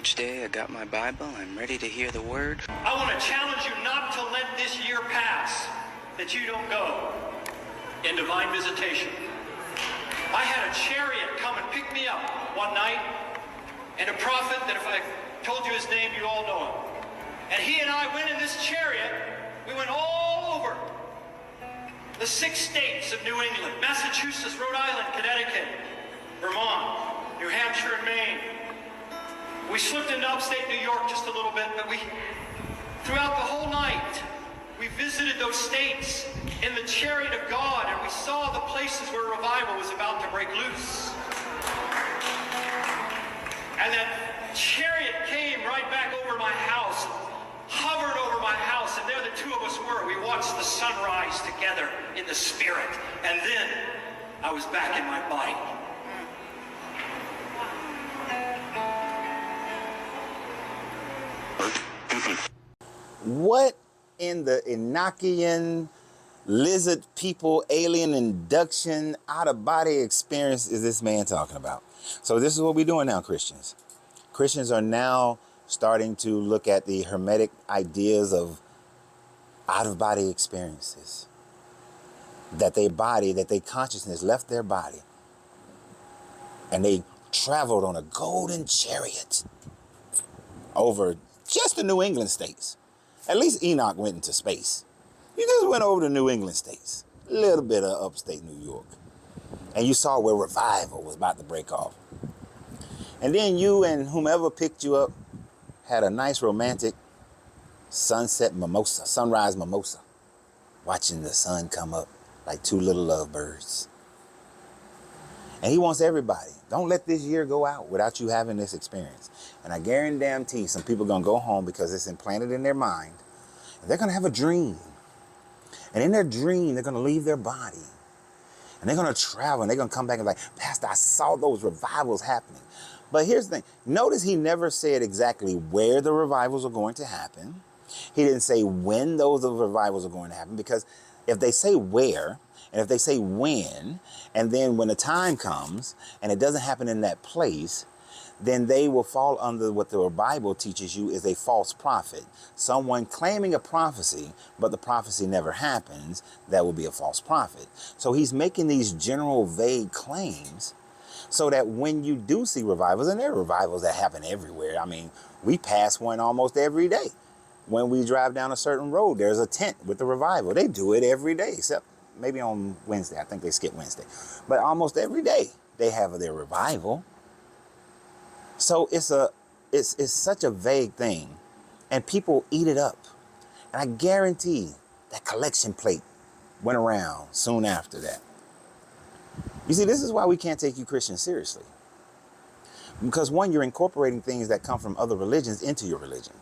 church day. I got my Bible. I'm ready to hear the word. I want to challenge you not to let this year pass that you don't go in divine visitation. I had a chariot come and pick me up one night, and a prophet that if I told you his name, you all know him. And he and I went in this chariot. We went all over the 6 states of New England: Massachusetts, Rhode Island, Connecticut, Vermont, New Hampshire, and Maine. We slipped into upstate New York just a little bit, but throughout the whole night, we visited those states in the chariot of God, and we saw the places where revival was about to break loose. And that chariot came right back over my house, hovered over my house, and there the two of us were. We watched the sunrise together in the spirit, and then I was back in my body. What in the Enochian lizard people alien induction out-of-body experience is this man talking about? So this is what we're doing now, Christians. Christians are now starting to look at the Hermetic ideas of out-of-body experiences. That their consciousness left their body. And they traveled on a golden chariot over just the New England states. At least Enoch went into space. You just went over the New England states, a little bit of upstate New York. And you saw where revival was about to break off. And then you and whomever picked you up had a nice romantic sunrise mimosa, watching the sun come up like two little lovebirds. And he wants everybody. Don't let this year go out without you having this experience. And I guarantee some people are going to go home because it's implanted in their mind. And they're going to have a dream. And in their dream, they're going to leave their body. And they're going to travel. And they're going to come back and like, Pastor, I saw those revivals happening. But here's the thing. Notice he never said exactly where the revivals are going to happen. He didn't say when those revivals are going to happen. Because if they say where, and if they say when, and then when the time comes and it doesn't happen in that place, then they will fall under what the Bible teaches you is a false prophet. Someone claiming a prophecy, but the prophecy never happens, that will be a false prophet. So he's making these general vague claims so that when you do see revivals, and there are revivals that happen everywhere. I mean, we pass one almost every day. When we drive down a certain road, there's a tent with the revival. They do it every day, except maybe on Wednesday. I think they skip Wednesday. But almost every day they have their revival. So it's such a vague thing. And people eat it up. And I guarantee that collection plate went around soon after that. You see, this is why we can't take you Christians seriously. Because one, you're incorporating things that come from other religions into your religion.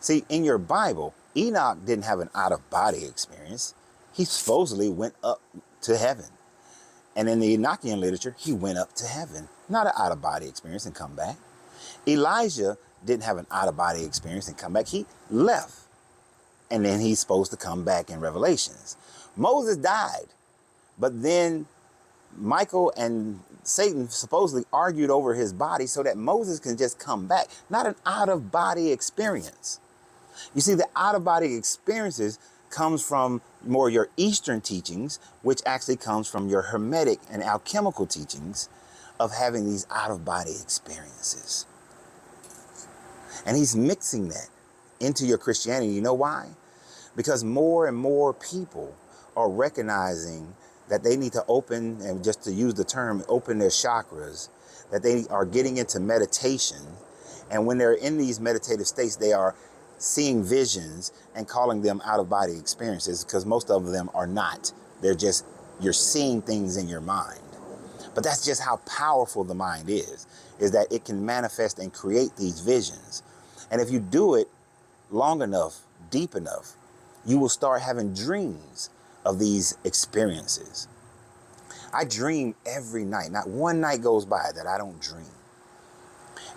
See, in your Bible, Enoch didn't have an out-of-body experience. He supposedly went up to heaven. And in the Enochian literature, he went up to heaven. Not an out-of-body experience and come back. Elijah didn't have an out-of-body experience and come back. He left. And then he's supposed to come back in Revelations. Moses died. But then Michael and Satan supposedly argued over his body so that Moses can just come back. Not an out-of-body experience. You see, the out-of-body experiences comes from more your Eastern teachings, which actually comes from your Hermetic and alchemical teachings of having these out-of-body experiences. And he's mixing that into your Christianity. You know why? Because more and more people are recognizing that they need to open, and just to use the term, open their chakras, that they are getting into meditation. And when they're in these meditative states, they are seeing visions and calling them out-of-body experiences, because most of them are not. They're just, you're seeing things in your mind. But that's just how powerful the mind is that it can manifest and create these visions. And if you do it long enough, deep enough, you will start having dreams of these experiences. I dream every night. Not one night goes by that I don't dream.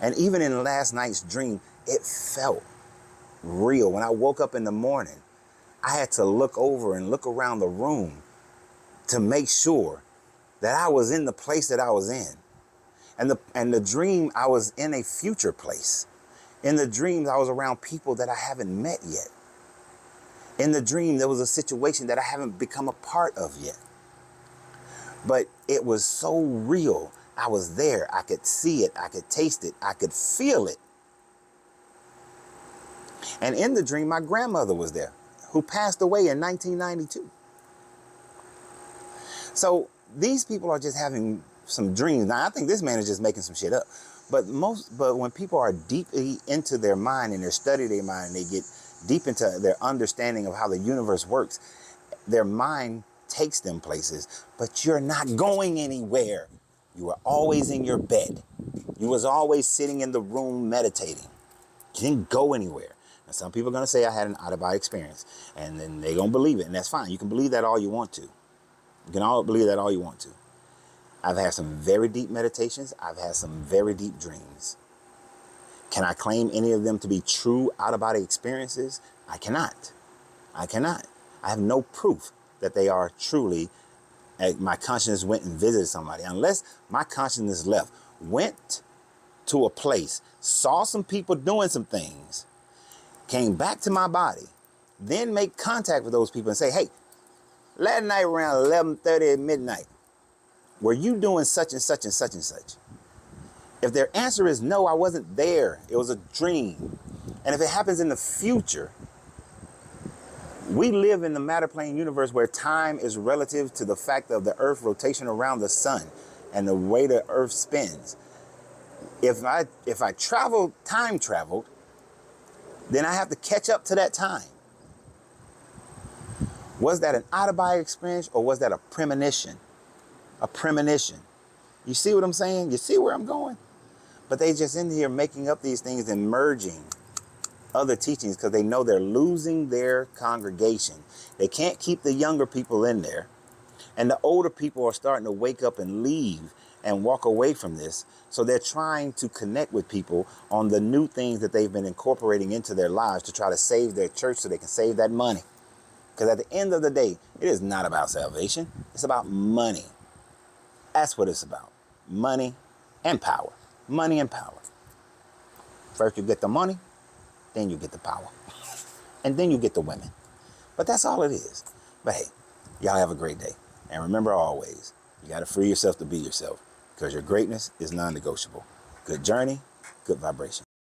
And even in last night's dream, it felt real. When I woke up in the morning, I had to look over and look around the room to make sure that I was in the place that I was in. And the dream, I was in a future place. In the dreams, I was around people that I haven't met yet. In the dream, there was a situation that I haven't become a part of yet. But it was so real. I was there. I could see it. I could taste it. I could feel it. And in the dream, my grandmother was there, who passed away in 1992. So these people are just having some dreams. Now, I think this man is just making some shit up. But when people are deeply into their mind and they study their mind and they get deep into their understanding of how the universe works, their mind takes them places. But you're not going anywhere. You were always in your bed. You was always sitting in the room meditating. You didn't go anywhere. Now, some people are going to say I had an out-of-body experience, and then they're going to believe it, and that's fine. You can believe that all you want to. You can all believe that all you want to. I've had some very deep meditations. I've had some very deep dreams. Can I claim any of them to be true out-of-body experiences? I cannot. I cannot. I have no proof that they are truly, my consciousness went and visited somebody. Unless my consciousness left, went to a place, saw some people doing some things, came back to my body, then make contact with those people and say, hey, last night around 11:30 at midnight, were you doing such and such and such and such? If their answer is no, I wasn't there. It was a dream. And if it happens in the future, we live in the matter plane universe where time is relative to the fact of the earth rotation around the sun and the way the earth spins. If I time traveled, then I have to catch up to that time. Was that an out-of-body experience or was that a premonition? A premonition. You see what I'm saying? You see where I'm going? But they just in here making up these things and merging other teachings because they know they're losing their congregation. They can't keep the younger people in there. And the older people are starting to wake up and leave and walk away from this. So they're trying to connect with people on the new things that they've been incorporating into their lives to try to save their church so they can save that money. Because at the end of the day, it is not about salvation. It's about money. That's what it's about. Money and power. Money and power. First you get the money, then you get the power. And then you get the women. But that's all it is. But hey, y'all have a great day. And remember always, you got to free yourself to be yourself because your greatness is non-negotiable. Good journey, good vibration.